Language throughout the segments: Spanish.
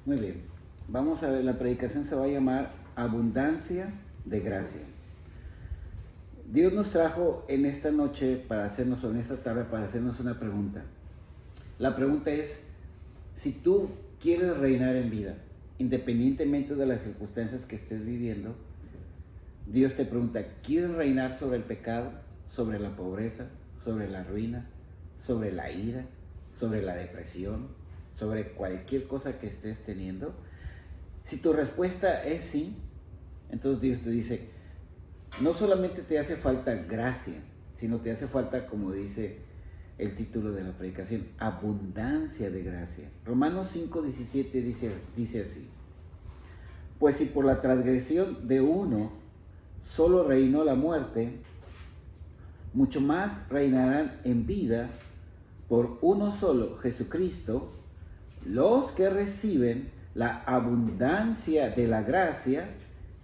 Muy bien. Vamos a ver, la predicación se va a llamar Abundancia de Gracia. Dios nos trajo en esta noche para hacernos, o en esta tarde, para hacernos una pregunta. La pregunta es, si tú quieres reinar en vida, independientemente de las circunstancias que estés viviendo, Dios te pregunta, ¿quieres reinar sobre el pecado, sobre la pobreza, sobre la ruina, sobre la ira, sobre la depresión, sobre cualquier cosa que estés teniendo? Si tu respuesta es sí, entonces Dios te dice, no solamente te hace falta gracia, sino te hace falta, como dice el título de la predicación, abundancia de gracia. Romanos 5:17 dice así, pues si por la transgresión de uno solo reinó la muerte, mucho más reinarán en vida por uno solo, Jesucristo, los que reciben la abundancia de la gracia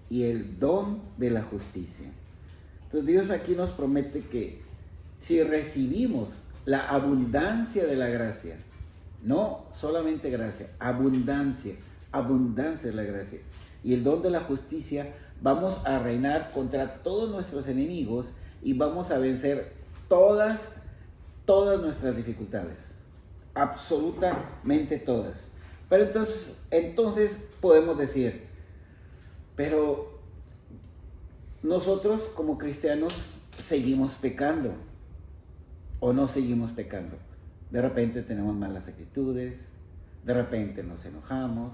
y el don de la justicia. Entonces Dios aquí nos promete que si recibimos la abundancia de la gracia, no solamente gracia, abundancia de la gracia y el don de la justicia, vamos a reinar contra todos nuestros enemigos y vamos a vencer todas nuestras dificultades, absolutamente todas. Pero entonces podemos decir, pero nosotros como cristianos seguimos pecando o no seguimos pecando. De repente tenemos malas actitudes, de repente nos enojamos,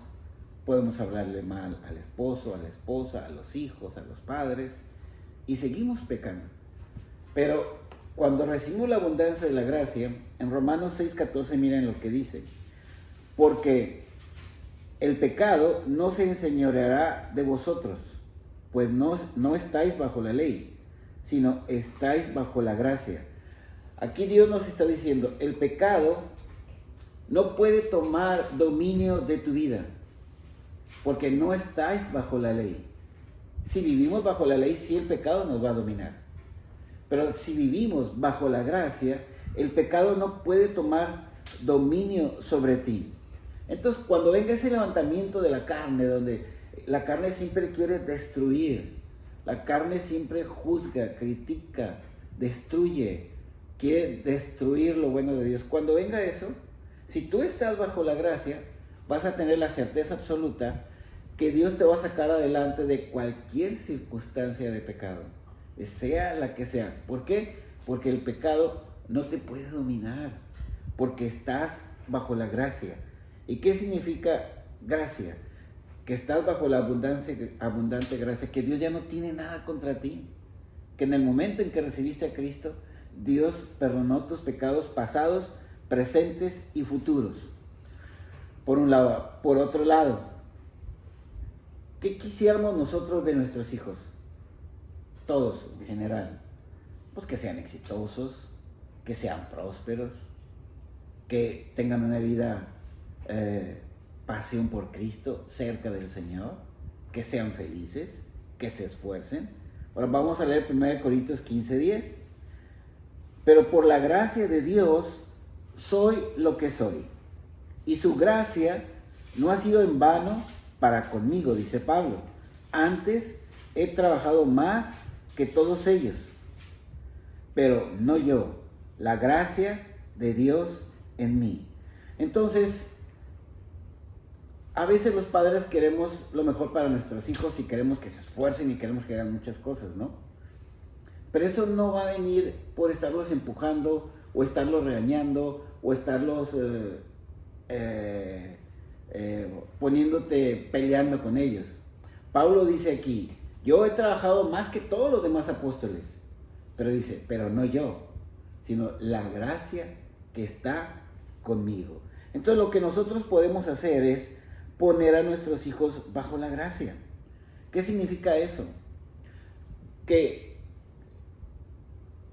podemos hablarle mal al esposo, a la esposa, a los hijos, a los padres, y seguimos pecando. Pero cuando recibimos la abundancia de la gracia, en Romanos 6:14 miren lo que dice, porque el pecado no se enseñoreará de vosotros, pues no estáis bajo la ley, sino estáis bajo la gracia. Aquí Dios nos está diciendo, el pecado no puede tomar dominio de tu vida, porque no estáis bajo la ley. Si vivimos bajo la ley, sí, el pecado nos va a dominar. Pero si vivimos bajo la gracia, el pecado no puede tomar dominio sobre ti. Entonces, cuando venga ese levantamiento de la carne, donde la carne siempre quiere destruir, la carne siempre juzga, critica, destruye, quiere destruir lo bueno de Dios. Cuando venga eso, si tú estás bajo la gracia, vas a tener la certeza absoluta que Dios te va a sacar adelante de cualquier circunstancia de pecado, sea la que sea. ¿Por qué? Porque el pecado no te puede dominar, porque estás bajo la gracia. ¿Y qué significa gracia? Que estás bajo la abundante gracia, que Dios ya no tiene nada contra ti, que en el momento en que recibiste a Cristo, Dios perdonó tus pecados pasados, presentes y futuros. Por un lado. Por otro lado, ¿qué quisiéramos nosotros de nuestros hijos? Todos en general, pues que sean exitosos, que sean prósperos, que tengan una vida pasión por Cristo, cerca del Señor, que sean felices, que se esfuercen. Ahora vamos a leer 1 Corintios 15:10. Pero por la gracia de Dios soy lo que soy, y su gracia no ha sido en vano para conmigo, dice Pablo. Antes he trabajado más que todos ellos, pero no yo, la gracia de Dios en mí. Entonces, a veces los padres queremos lo mejor para nuestros hijos y queremos que se esfuercen y queremos que hagan muchas cosas, ¿no? Pero eso no va a venir por estarlos empujando o estarlos regañando o estarlos poniéndote peleando con ellos. Pablo dice aquí, yo he trabajado más que todos los demás apóstoles, pero dice, pero no yo, sino la gracia que está conmigo. Entonces lo que nosotros podemos hacer es poner a nuestros hijos bajo la gracia. ¿Qué significa eso? Que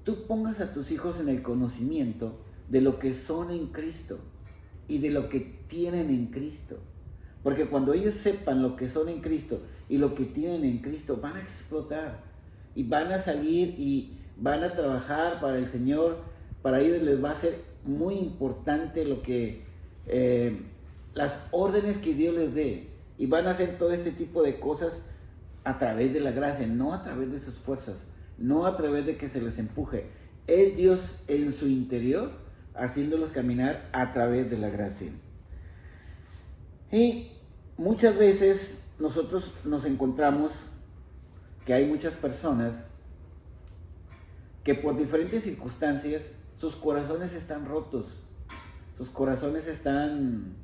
tú pongas a tus hijos en el conocimiento de lo que son en Cristo y de lo que tienen en Cristo. Porque cuando ellos sepan lo que son en Cristo y lo que tienen en Cristo, van a explotar y van a salir y van a trabajar para el Señor. Para ellos les va a ser muy importante lo que las órdenes que Dios les dé. Y van a hacer todo este tipo de cosas a través de la gracia, no a través de sus fuerzas, no a través de que se les empuje. Es Dios en su interior haciéndolos caminar a través de la gracia. Y muchas veces nosotros nos encontramos que hay muchas personas que por diferentes circunstancias sus corazones están rotos, sus corazones están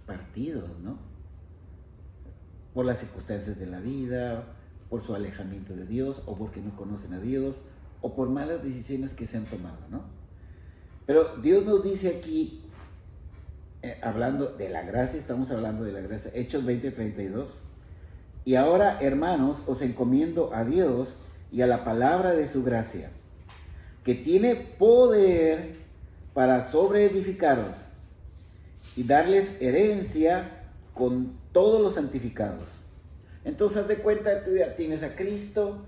partidos, ¿no? Por las circunstancias de la vida, por su alejamiento de Dios, o porque no conocen a Dios, o por malas decisiones que se han tomado, ¿no? Pero Dios nos dice aquí, hablando de la gracia, estamos hablando de la gracia, Hechos 20:32, y ahora, hermanos, os encomiendo a Dios y a la palabra de su gracia, que tiene poder para sobreedificaros y darles herencia con todos los santificados. Entonces, haz de cuenta, tú ya tienes a Cristo,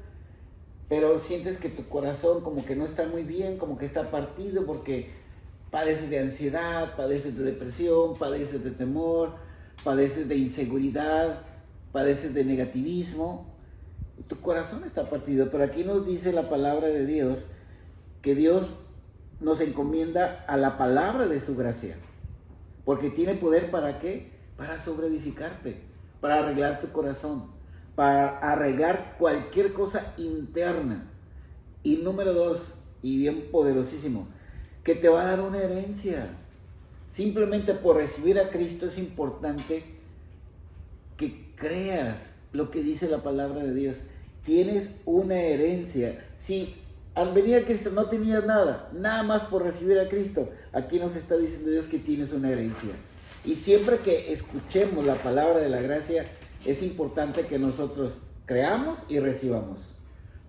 pero sientes que tu corazón como que no está muy bien, como que está partido porque padeces de ansiedad, padeces de depresión, padeces de temor, padeces de inseguridad, padeces de negativismo. Tu corazón está partido, pero aquí nos dice la palabra de Dios que Dios nos encomienda a la palabra de su gracia, porque tiene poder ¿para qué? Para sobreedificarte, para arreglar tu corazón, para arreglar cualquier cosa interna. Y número 2, y bien poderosísimo, que te va a dar una herencia. Simplemente por recibir a Cristo es importante que creas lo que dice la palabra de Dios. Tienes una herencia. Si al venir a Cristo no tenías nada, nada más por recibir a Cristo, aquí nos está diciendo Dios que tienes una herencia. Y siempre que escuchemos la palabra de la gracia, es importante que nosotros creamos y recibamos.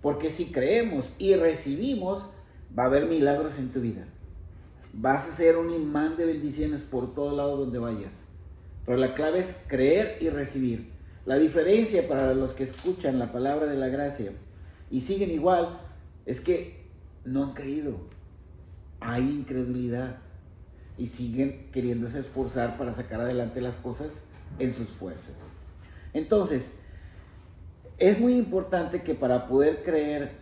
Porque si creemos y recibimos, va a haber milagros en tu vida. Vas a ser un imán de bendiciones por todo lado donde vayas. Pero la clave es creer y recibir. La diferencia para los que escuchan la palabra de la gracia y siguen igual es que no han creído. Hay incredulidad y siguen queriéndose esforzar para sacar adelante las cosas en sus fuerzas. Entonces, es muy importante que para poder crecer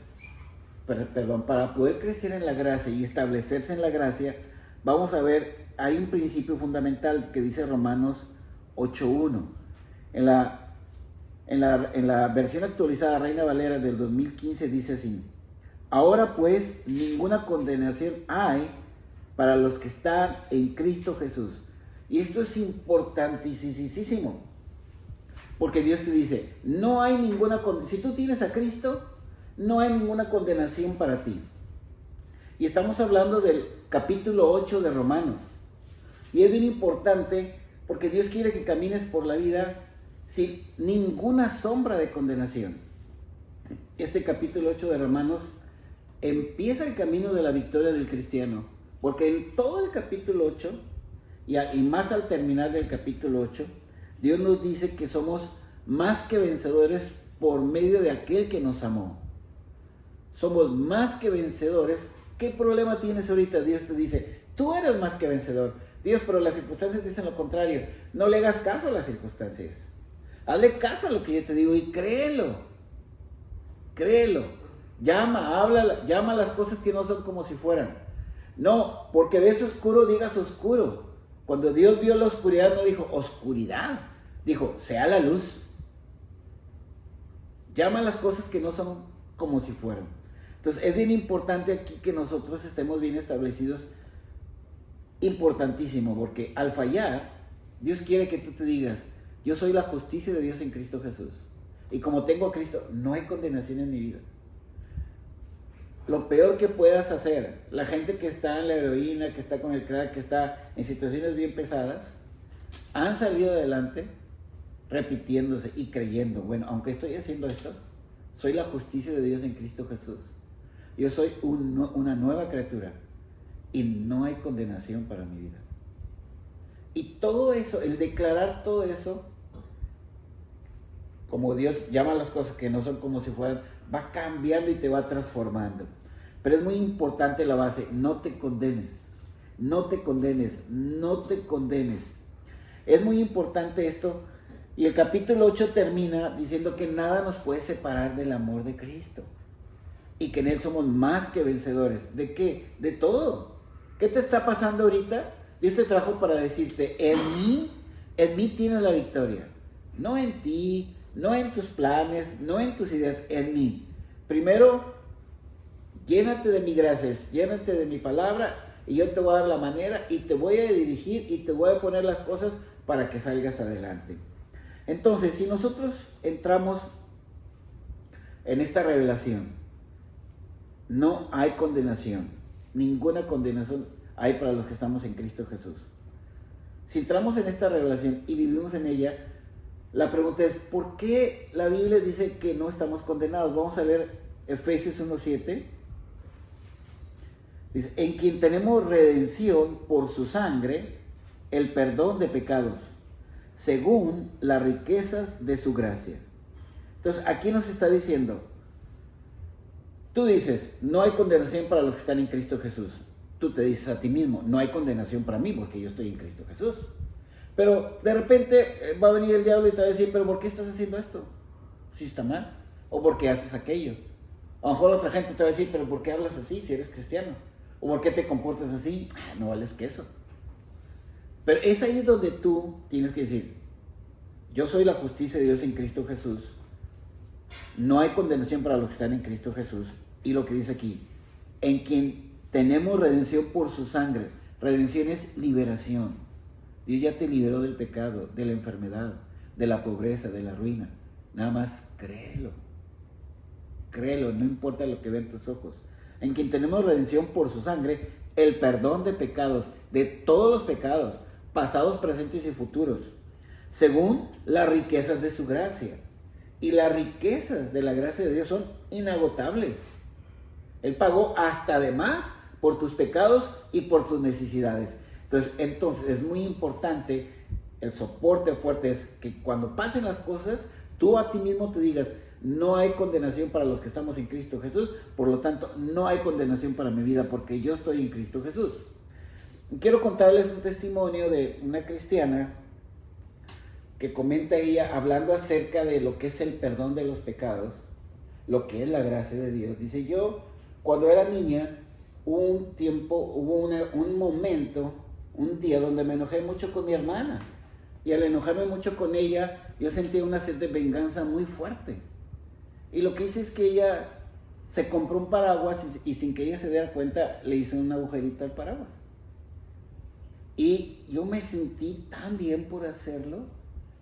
en la gracia y establecerse en la gracia, vamos a ver, hay un principio fundamental que dice Romanos 8:1. En la versión actualizada Reina Valera del 2015 dice así: ahora pues ninguna condenación hay para los que están en Cristo Jesús. Y esto es importantísimo, porque Dios te dice, no hay ninguna condenación. Si tú tienes a Cristo, no hay ninguna condenación para ti. Y estamos hablando del capítulo 8 de Romanos. Y es bien importante porque Dios quiere que camines por la vida sin ninguna sombra de condenación. Este capítulo 8 de Romanos empieza el camino de la victoria del cristiano, porque en todo el capítulo 8 y más al terminar del capítulo 8, Dios nos dice que somos más que vencedores por medio de aquel que nos amó. Somos más que vencedores. ¿Qué problema tienes ahorita? Dios te dice, tú eres más que vencedor. Dios, pero las circunstancias dicen lo contrario. No le hagas caso a las circunstancias. Hazle caso a lo que yo te digo y créelo. Créelo. Llama a las cosas que no son como si fueran. No, porque ves oscuro, digas oscuro. Cuando Dios vio la oscuridad, no dijo oscuridad. Dijo, sea la luz. Llama a las cosas que no son como si fueran. Entonces, es bien importante aquí que nosotros estemos bien establecidos. Importantísimo, porque al fallar, Dios quiere que tú te digas, yo soy la justicia de Dios en Cristo Jesús. Y como tengo a Cristo, no hay condenación en mi vida. Lo peor que puedas hacer, la gente que está en la heroína, que está con el crack, que está en situaciones bien pesadas, han salido adelante repitiéndose y creyendo, bueno, aunque estoy haciendo esto, soy la justicia de Dios en Cristo Jesús. Yo soy una nueva criatura y no hay condenación para mi vida. Y todo eso, el declarar todo eso, como Dios llama a las cosas que no son como si fueran, va cambiando y te va transformando. Pero es muy importante la base, no te condenes. no te condenes, no te condenes. Es muy importante esto. Y el capítulo 8 termina diciendo que nada nos puede separar del amor de Cristo. Y que en Él somos más que vencedores. ¿De qué? De todo. ¿Qué te está pasando ahorita? Dios te trajo para decirte, en mí tienes la victoria. No en ti, no en tus planes, no en tus ideas, en mí. Primero, llénate de mi gracias, llénate de mi palabra y yo te voy a dar la manera y te voy a dirigir y te voy a poner las cosas para que salgas adelante. Entonces, si nosotros entramos en esta revelación, no hay condenación, ninguna condenación hay para los que estamos en Cristo Jesús. Si entramos en esta revelación y vivimos en ella, la pregunta es, ¿por qué la Biblia dice que no estamos condenados? Vamos a leer Efesios 1:7. Dice, en quien tenemos redención por su sangre, el perdón de pecados, según las riquezas de su gracia. Entonces, aquí nos está diciendo, tú dices, no hay condenación para los que están en Cristo Jesús. Tú te dices a ti mismo, no hay condenación para mí porque yo estoy en Cristo Jesús. Pero de repente va a venir el diablo y te va a decir, pero ¿por qué estás haciendo esto? Si está mal. ¿O por qué haces aquello? A lo mejor otra gente te va a decir, pero ¿por qué hablas así si eres cristiano? ¿O por qué te comportas así? No vales queso. Pero es ahí donde tú tienes que decir, yo soy la justicia de Dios en Cristo Jesús. No hay condenación para los que están en Cristo Jesús. Y lo que dice aquí, en quien tenemos redención por su sangre. Redención es liberación. Dios ya te liberó del pecado, de la enfermedad, de la pobreza, de la ruina. Nada más créelo. Créelo, no importa lo que vean tus ojos. En quien tenemos redención por su sangre, el perdón de pecados, de todos los pecados, pasados, presentes y futuros, según las riquezas de su gracia. Y las riquezas de la gracia de Dios son inagotables. Él pagó hasta de más por tus pecados y por tus necesidades. Entonces es muy importante, el soporte fuerte es que cuando pasen las cosas, tú a ti mismo te digas, no hay condenación para los que estamos en Cristo Jesús, por lo tanto, no hay condenación para mi vida porque yo estoy en Cristo Jesús. Quiero contarles un testimonio de una cristiana que comenta ella hablando acerca de lo que es el perdón de los pecados, lo que es la gracia de Dios. Dice, yo cuando era niña, hubo un momento, un día donde me enojé mucho con mi hermana. Y al enojarme mucho con ella, yo sentía una sed de venganza muy fuerte. Y lo que hice es que ella se compró un paraguas y sin que ella se diera cuenta, le hice un agujerito al paraguas. Y yo me sentí tan bien por hacerlo,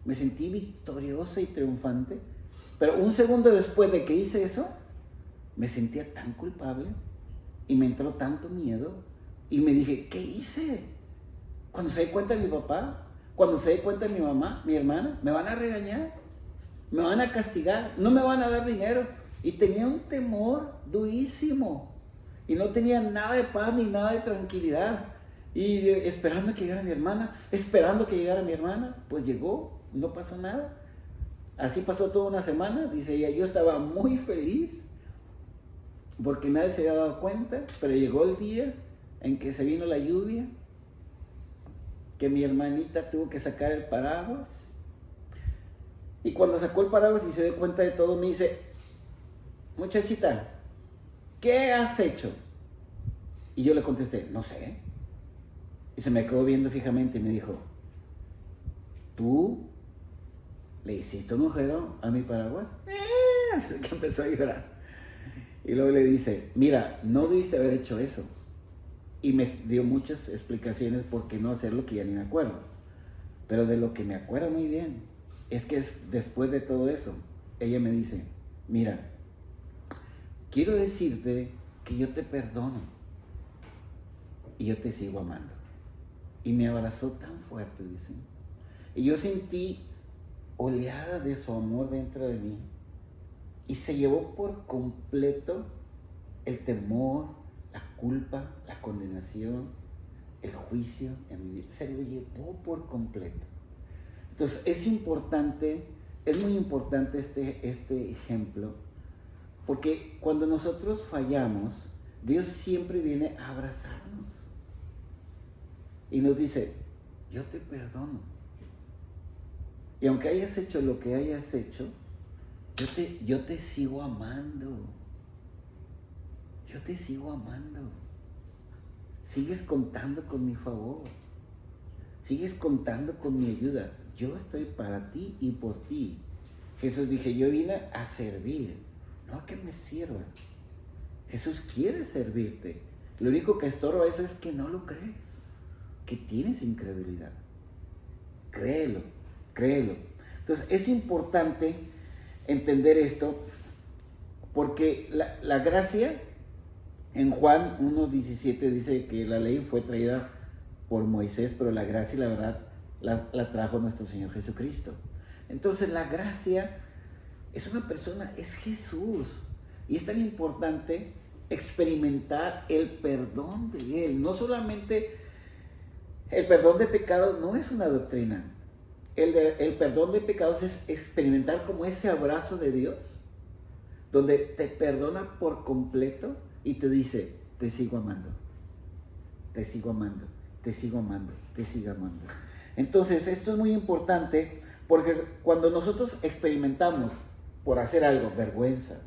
me sentí victoriosa y triunfante. Pero un segundo después de que hice eso, me sentía tan culpable y me entró tanto miedo y me dije, ¿qué hice? Cuando se dé cuenta mi papá, cuando se dé cuenta mi mamá, mi hermana, me van a regañar, me van a castigar, no me van a dar dinero. Y tenía un temor durísimo y no tenía nada de paz ni nada de tranquilidad. Y esperando que llegara mi hermana, pues llegó, no pasó nada. Así pasó toda una semana, dice ella, yo estaba muy feliz porque nadie se había dado cuenta, pero llegó el día en que se vino la lluvia, que mi hermanita tuvo que sacar el paraguas, y cuando sacó el paraguas y se dio cuenta de todo, me dice, muchachita, ¿qué has hecho? Y yo le contesté, no sé. Y se me quedó viendo fijamente y me dijo, ¿tú le hiciste un agujero a mi paraguas? Así que empezó a llorar. Y luego le dice, mira, no debiste haber hecho eso. Y me dio muchas explicaciones por qué no hacerlo, que ya ni me acuerdo. Pero de lo que me acuerdo muy bien, es que después de todo eso, ella me dice, mira, quiero decirte que yo te perdono y yo te sigo amando. Y me abrazó tan fuerte, dice. Y yo sentí oleada de su amor dentro de mí. Y se llevó por completo el temor, la culpa, la condenación, el juicio en mi vida. Se lo llevó por completo. Entonces es muy importante este ejemplo, porque cuando nosotros fallamos, Dios siempre viene a abrazarnos. y nos dice, yo te perdono. Y aunque hayas hecho lo que hayas hecho, yo te sigo amando. Yo te sigo amando. Sigues contando con mi favor. Sigues contando con mi ayuda. Yo estoy para ti y por ti. Jesús dije, yo vine a servir, no a que me sirvan. Jesús quiere servirte. Lo único que estorba eso es que no lo crees, que tienes incredulidad. Créelo, créelo. Entonces es importante entender esto, porque la gracia, en Juan 1:17 dice que la ley fue traída por Moisés, pero la gracia y la verdad la trajo nuestro Señor Jesucristo. Entonces la gracia es una persona, es Jesús. Y es tan importante experimentar el perdón de Él. No solamente el perdón de pecados no es una doctrina. El perdón de pecados es experimentar como ese abrazo de Dios, donde te perdona por completo y te dice, te sigo amando, te sigo amando, te sigo amando, te sigo amando. Entonces esto es muy importante, porque cuando nosotros experimentamos por hacer algo vergüenza,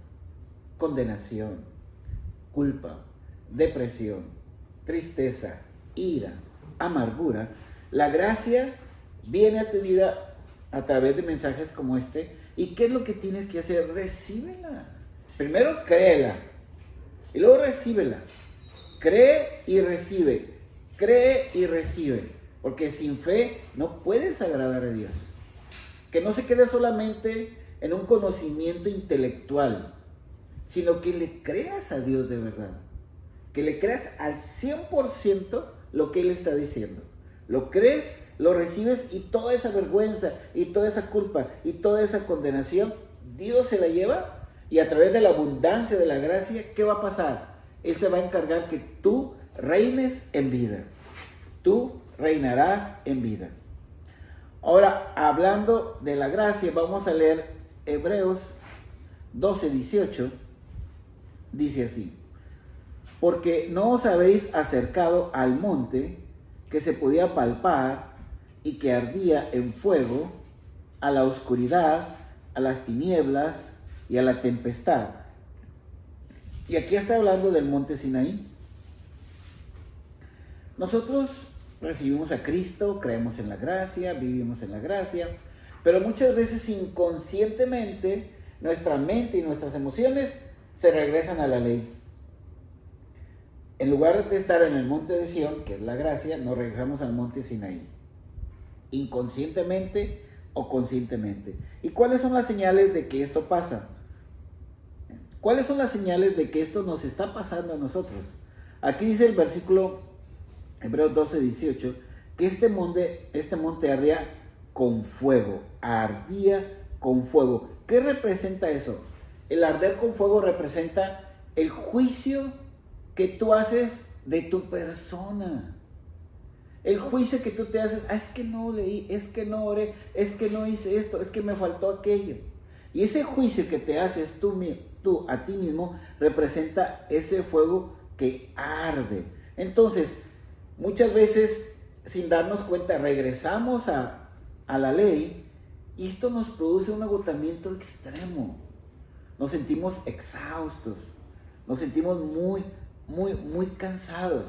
condenación, culpa, depresión, tristeza, ira, amargura, la gracia viene a tu vida a través de mensajes como este. ¿Y qué es lo que tienes que hacer? Recíbela. Primero créela y luego recíbela. Cree y recibe. Cree y recibe. Porque sin fe no puedes agradar a Dios. Que no se quede solamente en un conocimiento intelectual, sino que le creas a Dios de verdad. Que le creas al 100% lo que Él está diciendo. Lo crees, lo recibes, y toda esa vergüenza y toda esa culpa y toda esa condenación, Dios se la lleva, y a través de la abundancia de la gracia, ¿qué va a pasar? Él se va a encargar que tú reines en vida. Tú reinarás en vida. Ahora, hablando de la gracia, vamos a leer Hebreos 12:18. Dice así: porque no os habéis acercado al monte que se podía palpar y que ardía en fuego, a la oscuridad, a las tinieblas y a la tempestad. Y aquí está hablando del monte Sinaí. Nosotros recibimos a Cristo, creemos en la gracia, vivimos en la gracia, pero muchas veces inconscientemente nuestra mente y nuestras emociones se regresan a la ley. En lugar de estar en el monte de Sión, que es la gracia, nos regresamos al monte Sinaí, inconscientemente o conscientemente. ¿Y cuáles son las señales de que esto pasa? ¿Cuáles son las señales de que esto nos está pasando a nosotros? Aquí dice el versículo Hebreos 12:18, que este monte ardía con fuego, ardía con fuego. ¿Qué representa eso? El arder con fuego representa el juicio que tú haces de tu persona. El juicio que tú te haces, es que no leí, es que no oré, es que no hice esto, es que me faltó aquello. Y ese juicio que te haces tú a ti mismo representa ese fuego que arde. Entonces, muchas veces, sin darnos cuenta, regresamos a la ley, y esto nos produce un agotamiento extremo. Nos sentimos exhaustos, nos sentimos muy cansados.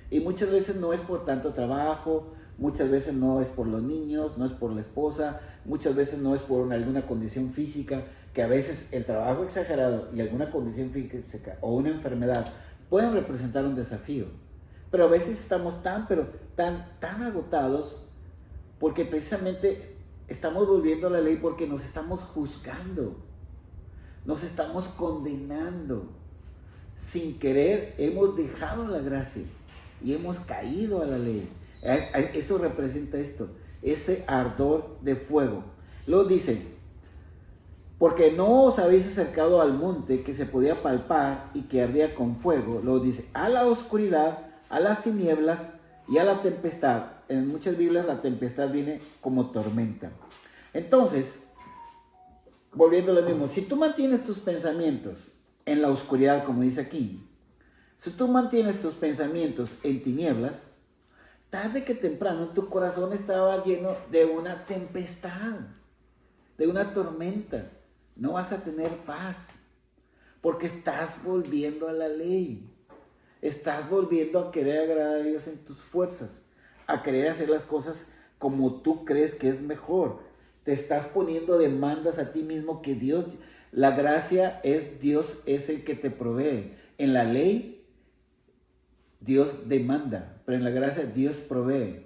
Y muchas veces no es por tanto trabajo, muchas veces no es por los niños, no es por la esposa, muchas veces no es por alguna condición física, que a veces el trabajo exagerado y alguna condición física o una enfermedad pueden representar un desafío. Pero a veces estamos tan agotados, porque precisamente estamos volviendo a la ley, porque nos estamos juzgando, nos estamos condenando. Sin querer hemos dejado la gracia y hemos caído a la ley. Eso representa esto, ese ardor de fuego. Luego dice, porque no os habéis acercado al monte que se podía palpar y que ardía con fuego. Luego dice, a la oscuridad, a las tinieblas y a la tempestad. En muchas Biblias la tempestad viene como tormenta. Entonces, volviendo a lo mismo, si tú mantienes tus pensamientos en la oscuridad, como dice aquí, si tú mantienes tus pensamientos en tinieblas, tarde que temprano tu corazón estaba lleno de una tempestad, de una tormenta. No vas a tener paz, porque estás volviendo a la ley. Estás volviendo a querer agradar a Dios en tus fuerzas, a querer hacer las cosas como tú crees que es mejor. Te estás poniendo demandas a ti mismo que Dios, la gracia es Dios es el que te provee. En la ley, Dios demanda, pero en la gracia Dios provee.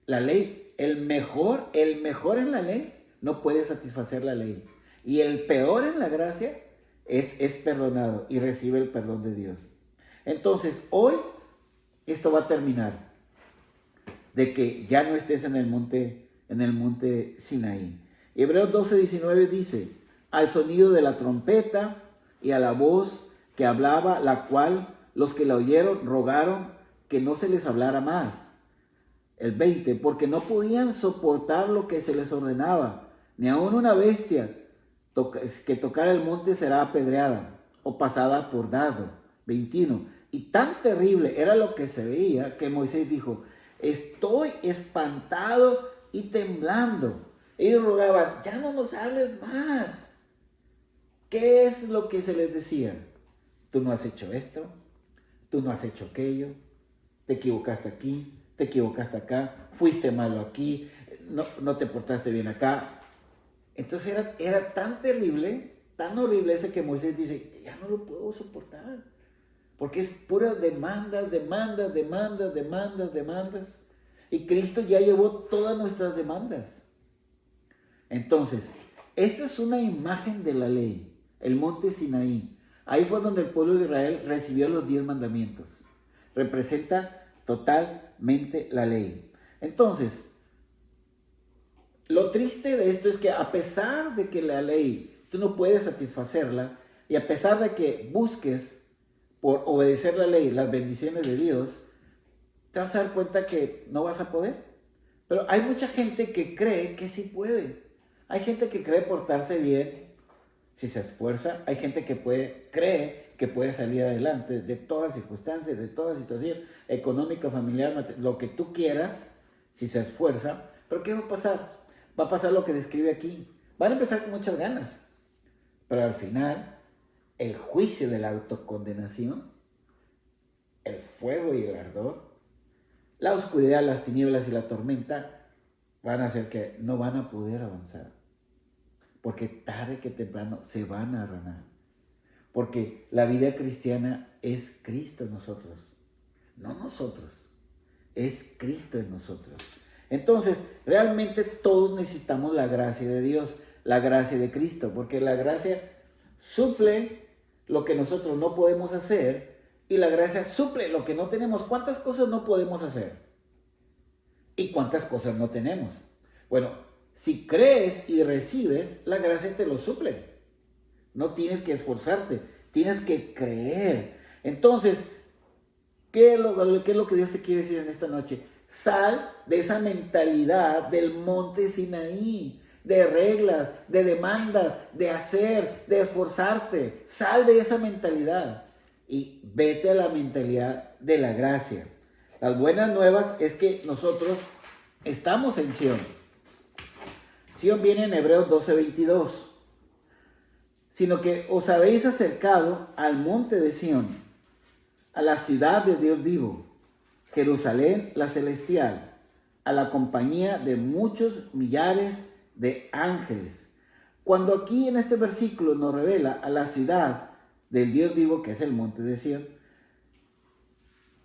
La ley, el mejor en la ley no puede satisfacer la ley. Y el peor en la gracia es perdonado y recibe el perdón de Dios. Entonces, hoy esto va a terminar. De que ya no estés en el monte Sinaí. Hebreos 12:19 dice, al sonido de la trompeta y a la voz que hablaba, la cual los que la oyeron rogaron que no se les hablara más. El 20, porque no podían soportar lo que se les ordenaba, ni aun una bestia que tocara el monte será apedreada o pasada por dardo. 21, y tan terrible era lo que se veía que Moisés dijo, estoy espantado y temblando. Ellos rogaban, ya no nos hables más. ¿Qué es lo que se les decía? Tú no has hecho esto, tú no has hecho aquello, te equivocaste aquí, te equivocaste acá, fuiste malo aquí, no te portaste bien acá. Entonces era tan terrible, tan horrible ese que Moisés dice, ya no lo puedo soportar. Porque es puras demandas. Y Cristo ya llevó todas nuestras demandas. Entonces, esta es una imagen de la ley, el monte Sinaí. Ahí fue donde el pueblo de Israel recibió los 10 mandamientos. Representa totalmente la ley. Entonces, lo triste de esto es que a pesar de que la ley, tú no puedes satisfacerla, y a pesar de que busques por obedecer la ley, las bendiciones de Dios, te vas a dar cuenta que no vas a poder. Pero hay mucha gente que cree que sí puede. Hay gente que cree portarse bien si se esfuerza. Hay gente que cree que puede salir adelante de todas circunstancias, de toda situación económica, familiar, lo que tú quieras, si se esfuerza. Pero ¿qué va a pasar? Va a pasar lo que describe aquí. Van a empezar con muchas ganas, pero al final el juicio de la autocondenación, el fuego y el ardor, la oscuridad, las tinieblas y la tormenta van a hacer que no van a poder avanzar. Porque tarde que temprano se van a arruinar. Porque la vida cristiana es Cristo en nosotros. No nosotros. Es Cristo en nosotros. Entonces, realmente todos necesitamos la gracia de Dios. La gracia de Cristo. Porque la gracia suple lo que nosotros no podemos hacer. Y la gracia suple lo que no tenemos. ¿Cuántas cosas no podemos hacer? ¿Y cuántas cosas no tenemos? Bueno, si crees y recibes, la gracia te lo suple. No tienes que esforzarte, tienes que creer. Entonces, ¿qué es lo que Dios te quiere decir en esta noche? Sal de esa mentalidad del monte Sinaí, de reglas, de demandas, de hacer, de esforzarte. Sal de esa mentalidad y vete a la mentalidad de la gracia. Las buenas nuevas es que nosotros estamos en Sión. Sión viene en Hebreos 12:22. Sino que os habéis acercado al monte de Sión, a la ciudad de Dios vivo, Jerusalén la celestial, a la compañía de muchos millares de ángeles. Cuando aquí en este versículo nos revela a la ciudad del Dios vivo, que es el monte de Sión,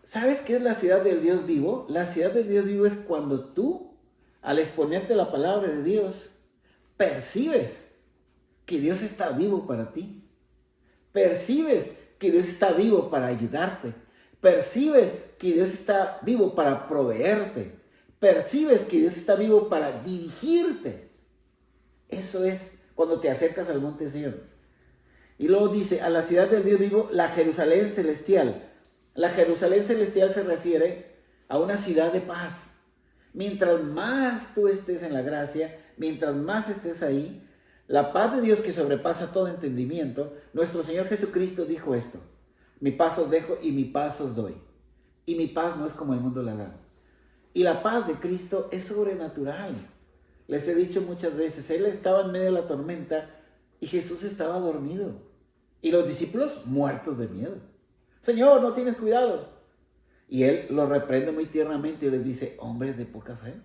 ¿sabes qué es la ciudad del Dios vivo? La ciudad del Dios vivo es cuando tú, al exponerte la palabra de Dios, percibes que Dios está vivo para ti. Percibes que Dios está vivo para ayudarte. Percibes que Dios está vivo para proveerte. Percibes que Dios está vivo para dirigirte. Eso es cuando te acercas al monte Sion. Y luego dice, a la ciudad del Dios vivo, la Jerusalén celestial. La Jerusalén celestial se refiere a una ciudad de paz. Mientras más tú estés en la gracia, mientras más estés ahí, la paz de Dios que sobrepasa todo entendimiento, nuestro Señor Jesucristo dijo esto: mi paz os dejo y mi paz os doy. Y mi paz no es como el mundo la da. Y la paz de Cristo es sobrenatural. Les he dicho muchas veces, Él estaba en medio de la tormenta y Jesús estaba dormido. Y los discípulos muertos de miedo. Señor, no tienes cuidado. Y Él los reprende muy tiernamente y les dice, hombres de poca fe.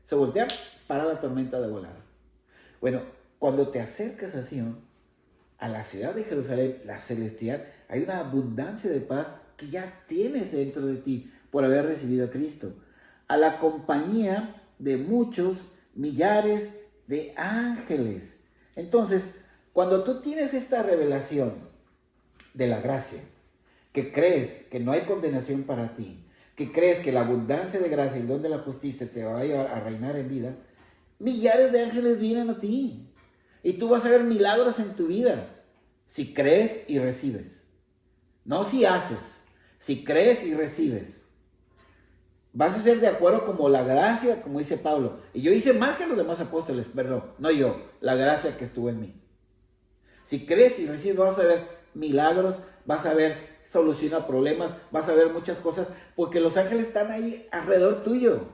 Se voltean para la tormenta de volada. Bueno, cuando te acercas a Sion, a la ciudad de Jerusalén, la celestial, hay una abundancia de paz que ya tienes dentro de ti por haber recibido a Cristo. A la compañía de muchos millares de ángeles. Entonces, cuando tú tienes esta revelación de la gracia, que crees que no hay condenación para ti, que crees que la abundancia de gracia y el don de la justicia te va a llevar a reinar en vida, millares de ángeles vienen a ti. Y tú vas a ver milagros en tu vida si crees y recibes. No si haces, si crees y recibes. Vas a ser de acuerdo como la gracia, como dice Pablo. Y yo hice más que los demás apóstoles, perdón, no yo, la gracia que estuvo en mí. Si crees y recibes, vas a ver milagros, vas a ver solución a problemas, vas a ver muchas cosas, porque los ángeles están ahí alrededor tuyo.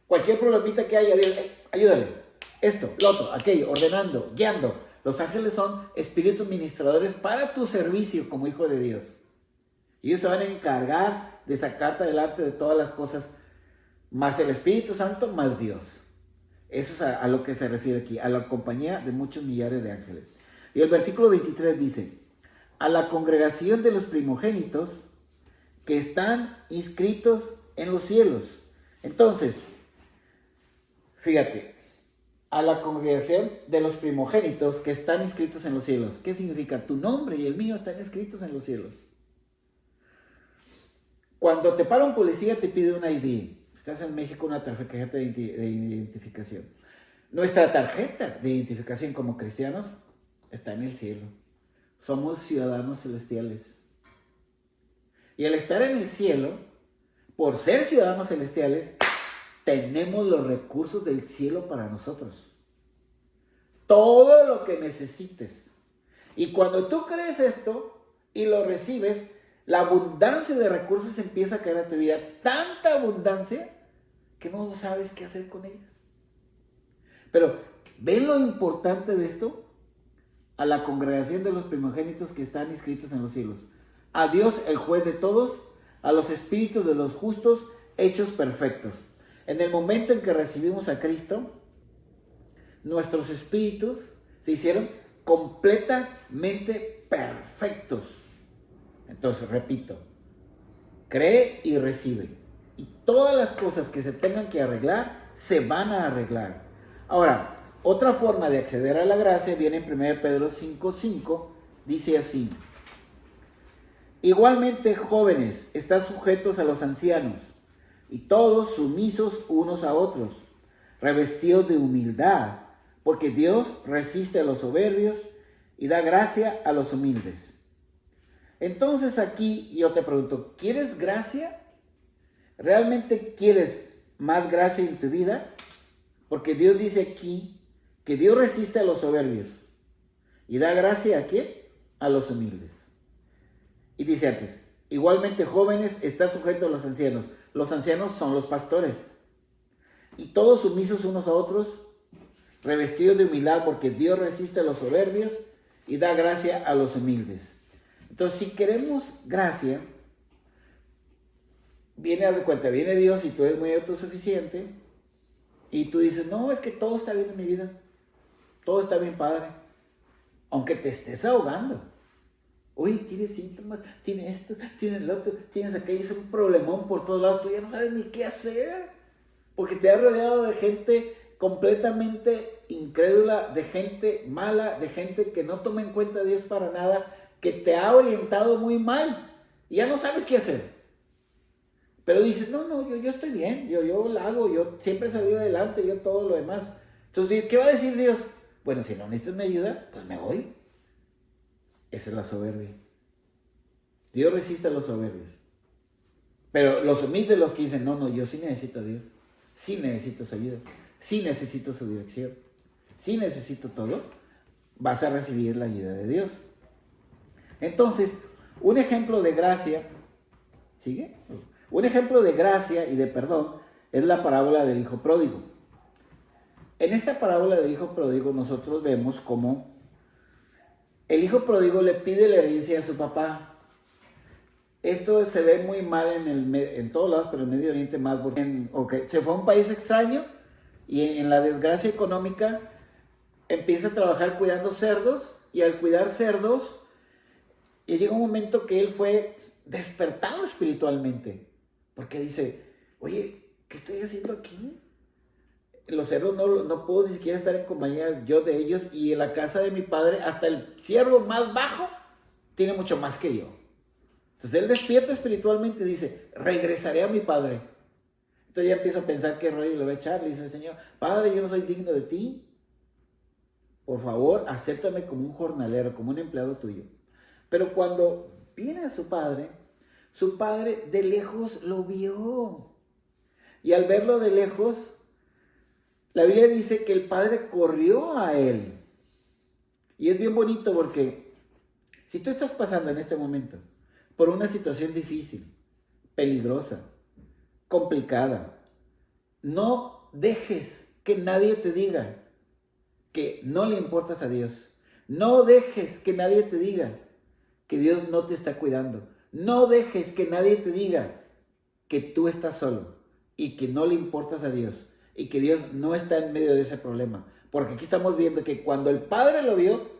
Cualquier problemita que haya, Dios, ayúdale. Esto, lo otro, aquello, ordenando, guiando. Los ángeles son espíritus ministradores para tu servicio como hijo de Dios. Y ellos se van a encargar de sacarte adelante de todas las cosas, más el Espíritu Santo, más Dios. Eso es a lo que se refiere aquí, a la compañía de muchos millares de ángeles. Y el versículo 23 dice, a la congregación de los primogénitos que están inscritos en los cielos. Entonces, fíjate, a la congregación de los primogénitos que están inscritos en los cielos. ¿Qué significa? Tu nombre y el mío están inscritos en los cielos. Cuando te para un policía te pide un ID. Estás en México, una tarjeta de identificación. Nuestra tarjeta de identificación como cristianos está en el cielo. Somos ciudadanos celestiales. Y al estar en el cielo, por ser ciudadanos celestiales, tenemos los recursos del cielo para nosotros. Todo lo que necesites. Y cuando tú crees esto y lo recibes, la abundancia de recursos empieza a caer a tu vida. Tanta abundancia que no sabes qué hacer con ella. Pero, ¿ven lo importante de esto? A la congregación de los primogénitos que están inscritos en los cielos. A Dios, el juez de todos, a los espíritus de los justos hechos perfectos. En el momento en que recibimos a Cristo, nuestros espíritus se hicieron completamente perfectos. Entonces, repito, cree y recibe. Y todas las cosas que se tengan que arreglar, se van a arreglar. Ahora, otra forma de acceder a la gracia viene en 1 Pedro 5:5, dice así. Igualmente, jóvenes, están sujetos a los ancianos, y todos sumisos unos a otros, revestidos de humildad, porque Dios resiste a los soberbios y da gracia a los humildes. Entonces aquí yo te pregunto, ¿quieres gracia? ¿Realmente quieres más gracia en tu vida? Porque Dios dice aquí que Dios resiste a los soberbios y da gracia ¿a quién? A los humildes. Y dice antes, igualmente jóvenes, está sujeto a los ancianos. Los ancianos son los pastores. Y todos sumisos unos a otros, revestidos de humildad, porque Dios resiste a los soberbios y da gracia a los humildes. Entonces, si queremos gracia, viene Dios y tú eres muy autosuficiente y tú dices, no, es que todo está bien en mi vida, todo está bien padre, aunque te estés ahogando. Uy, tienes síntomas, tienes esto, tienes lo otro, tienes aquello, es un problemón por todos lados, tú ya no sabes ni qué hacer, porque te has rodeado de gente completamente incrédula, de gente mala, de gente que no toma en cuenta a Dios para nada, que te ha orientado muy mal y ya no sabes qué hacer. Pero dices, no, yo estoy bien, yo la hago, yo siempre he salido adelante, yo todo lo demás. Entonces, ¿qué va a decir Dios? Bueno, si no necesitas mi ayuda, pues me voy. Esa es la soberbia. Dios resiste a los soberbios. Pero los humildes, los que dicen, no, yo sí necesito a Dios, sí necesito su ayuda, sí necesito su dirección, sí necesito todo, vas a recibir la ayuda de Dios. Entonces, un ejemplo de gracia, ¿sigue? Un ejemplo de gracia y de perdón es la parábola del hijo pródigo. En esta parábola del hijo pródigo nosotros vemos cómo el hijo pródigo le pide la herencia a su papá. Esto se ve muy mal en todos lados, pero en el Medio Oriente más, porque se fue a un país extraño y en la desgracia económica empieza a trabajar cuidando cerdos, y al cuidar cerdos, y llega un momento que él fue despertado espiritualmente, porque dice, oye, ¿qué estoy haciendo aquí? Los cerdos no puedo ni siquiera estar en compañía yo de ellos, y en la casa de mi padre hasta el siervo más bajo tiene mucho más que yo. Entonces él despierta espiritualmente y dice, regresaré a mi padre. Entonces ya empieza a pensar qué rollo le va a echar. Le dice, Señor, Padre, yo no soy digno de ti. Por favor, acéptame como un jornalero, como un empleado tuyo. Pero cuando viene a su padre de lejos lo vio. Y al verlo de lejos, la Biblia dice que el padre corrió a él. Y es bien bonito porque si tú estás pasando en este momento por una situación difícil, peligrosa, complicada, no dejes que nadie te diga que no le importas a Dios. No dejes que nadie te diga que Dios no te está cuidando. No dejes que nadie te diga que tú estás solo y que no le importas a Dios y que Dios no está en medio de ese problema. Porque aquí estamos viendo que cuando el Padre lo vio,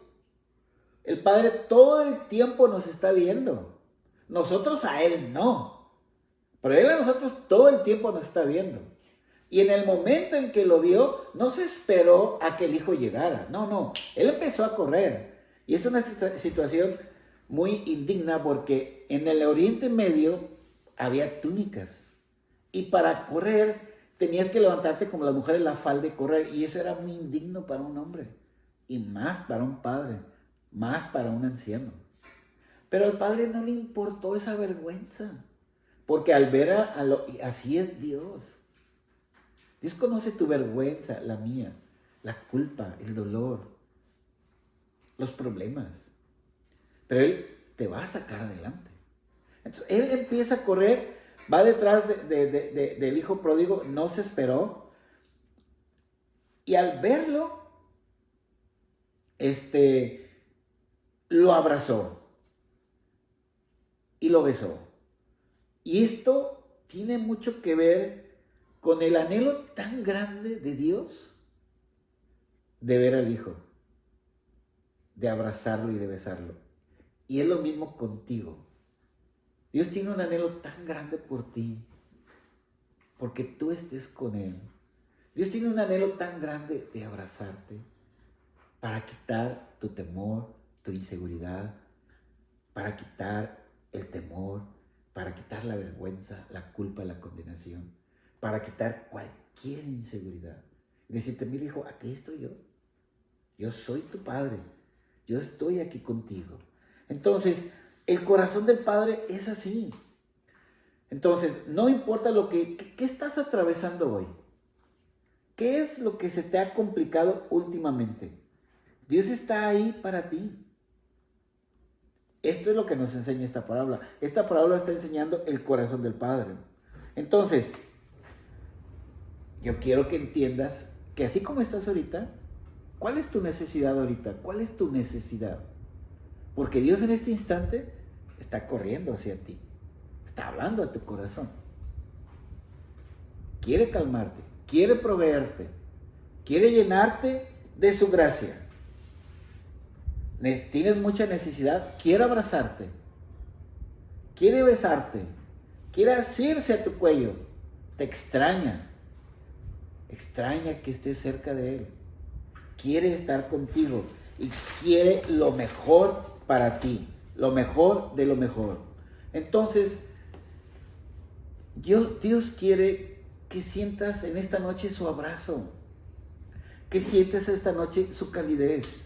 el Padre todo el tiempo nos está viendo. Nosotros a Él no, pero Él a nosotros todo el tiempo nos está viendo. Y en el momento en que lo vio, no se esperó a que el hijo llegara. No, Él empezó a correr. Y es una situación muy indigna porque en el Oriente Medio había túnicas. Y para correr tenías que levantarte como las mujeres la falda y correr. Y eso era muy indigno para un hombre. Y más para un padre. Más para un anciano. Pero al padre no le importó esa vergüenza. Porque al ver así es Dios. Dios conoce tu vergüenza, la mía, la culpa, el dolor, los problemas. Pero Él te va a sacar adelante. Entonces, Él empieza a correr, va detrás del hijo pródigo, no se esperó. Y al verlo, lo abrazó y lo besó. Y esto tiene mucho que ver con el anhelo tan grande de Dios de ver al Hijo, de abrazarlo y de besarlo. Y es lo mismo contigo. Dios tiene un anhelo tan grande por ti, porque tú estés con Él. Dios tiene un anhelo tan grande de abrazarte para quitar tu temor, tu inseguridad, para quitar el temor, para quitar la vergüenza, la culpa, la condenación, para quitar cualquier inseguridad. Y decirte, mira hijo, aquí estoy yo. Yo soy tu padre. Yo estoy aquí contigo. Entonces, el corazón del Padre es así. Entonces, no importa ¿qué estás atravesando hoy? ¿Qué es lo que se te ha complicado últimamente? Dios está ahí para ti. Esto es lo que nos enseña esta parábola. Esta parábola está enseñando el corazón del Padre. Entonces, yo quiero que entiendas que así como estás ahorita, ¿cuál es tu necesidad ahorita? ¿Cuál es tu necesidad? Porque Dios en este instante está corriendo hacia ti. Está hablando a tu corazón. Quiere calmarte, quiere proveerte, quiere llenarte de su gracia. Tienes mucha necesidad, quiere abrazarte, quiere besarte, quiere asirse a tu cuello, te extraña que estés cerca de Él, quiere estar contigo y quiere lo mejor para ti, lo mejor de lo mejor. Entonces, Dios quiere que sientas en esta noche su abrazo, que sientes esta noche su calidez.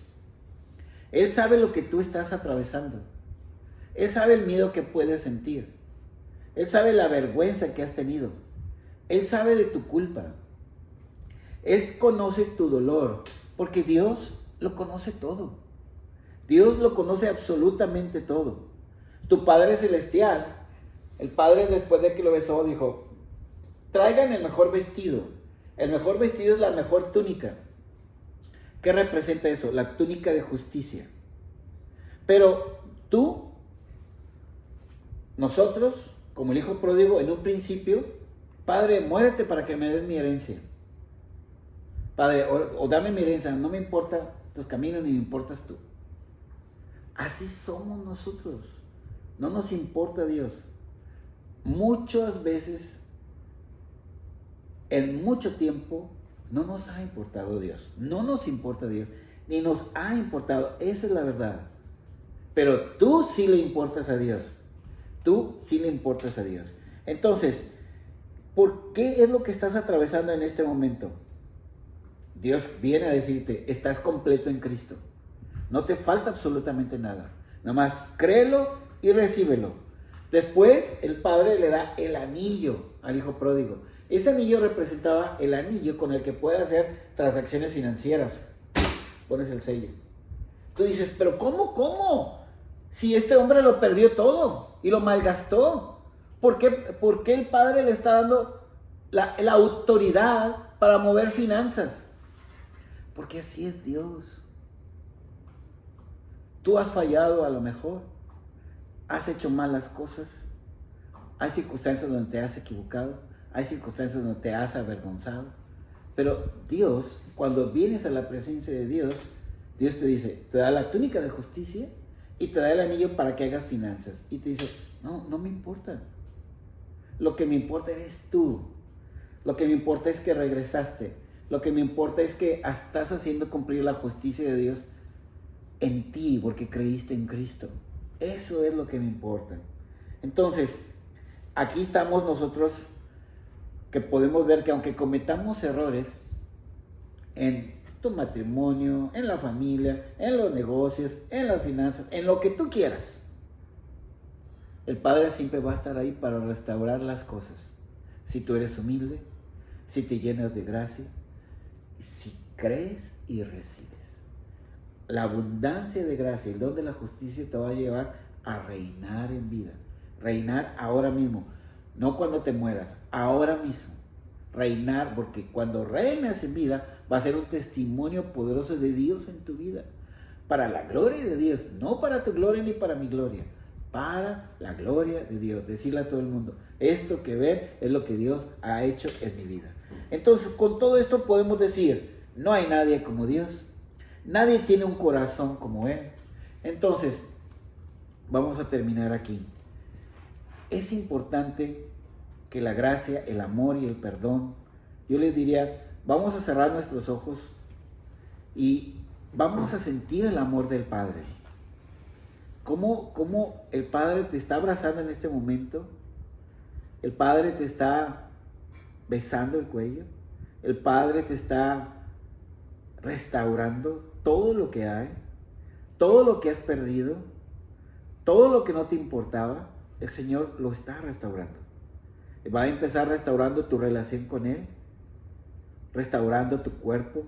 Él sabe lo que tú estás atravesando. Él sabe el miedo que puedes sentir. Él sabe la vergüenza que has tenido. Él sabe de tu culpa. Él conoce tu dolor, porque Dios lo conoce todo. Dios lo conoce absolutamente todo. Tu Padre Celestial, el Padre después de que lo besó dijo, traigan el mejor vestido. El mejor vestido es la mejor túnica. ¿Qué representa eso? La túnica de justicia. Pero nosotros, como el hijo pródigo, en un principio, Padre, muérete para que me des mi herencia. Padre, o dame mi herencia, no me importa tus caminos ni me importas tú. Así somos nosotros. No nos importa Dios. Muchas veces, en mucho tiempo, no nos ha importado Dios. No nos importa Dios, ni nos ha importado. Esa es la verdad. Pero tú sí le importas a Dios. Tú sí le importas a Dios. Entonces, ¿por qué es lo que estás atravesando en este momento? Dios viene a decirte, estás completo en Cristo. No te falta absolutamente nada. Nomás créelo y recíbelo. Después el Padre le da el anillo al hijo pródigo. Ese anillo representaba el anillo con el que puede hacer transacciones financieras. Pones el sello. Tú dices, pero ¿cómo? Si este hombre lo perdió todo y lo malgastó. ¿Por qué el Padre le está dando la autoridad para mover finanzas? Porque así es Dios. Tú has fallado a lo mejor. Has hecho malas cosas. Hay circunstancias donde te has equivocado. Hay circunstancias donde te has avergonzado. Pero Dios, cuando vienes a la presencia de Dios, Dios te dice, te da la túnica de justicia y te da el anillo para que hagas finanzas. Y te dice, no me importa. Lo que me importa eres tú. Lo que me importa es que regresaste. Lo que me importa es que estás haciendo cumplir la justicia de Dios en ti porque creíste en Cristo. Eso es lo que me importa. Entonces, aquí estamos nosotros que podemos ver que aunque cometamos errores en tu matrimonio, en la familia, en los negocios, en las finanzas, en lo que tú quieras, el Padre siempre va a estar ahí para restaurar las cosas. Si tú eres humilde, si te llenas de gracia, si crees y recibes. La abundancia de gracia y el don de la justicia te va a llevar a reinar en vida. Reinar ahora mismo. No cuando te mueras, ahora mismo. Reinar, porque cuando reinas en vida va a ser un testimonio poderoso de Dios en tu vida. Para la gloria de Dios, no para tu gloria ni para mi gloria. Para la gloria de Dios. Decirle a todo el mundo, esto que ven es lo que Dios ha hecho en mi vida. Entonces, con todo esto podemos decir, no hay nadie como Dios. Nadie tiene un corazón como Él. Entonces, vamos a terminar aquí. Es importante que la gracia, el amor y el perdón, yo les diría, vamos a cerrar nuestros ojos y vamos a sentir el amor del Padre. ¿Cómo el Padre te está abrazando en este momento? El Padre te está besando el cuello. El Padre te está restaurando todo lo que hay, todo lo que has perdido, todo lo que no te importaba, el Señor lo está restaurando. Va a empezar restaurando tu relación con Él, restaurando tu cuerpo,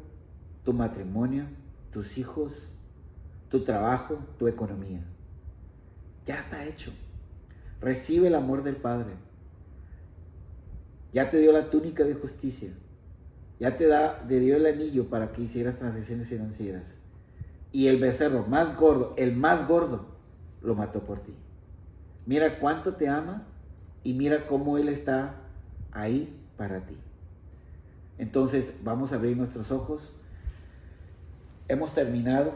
tu matrimonio, tus hijos, tu trabajo, tu economía. Ya está hecho. Recibe el amor del Padre. Ya te dio la túnica de justicia. Ya te dio el anillo para que hicieras transacciones financieras. Y el becerro más gordo, el más gordo, lo mató por ti. Mira cuánto te ama y mira cómo Él está ahí para ti. Entonces, vamos a abrir nuestros ojos. Hemos terminado.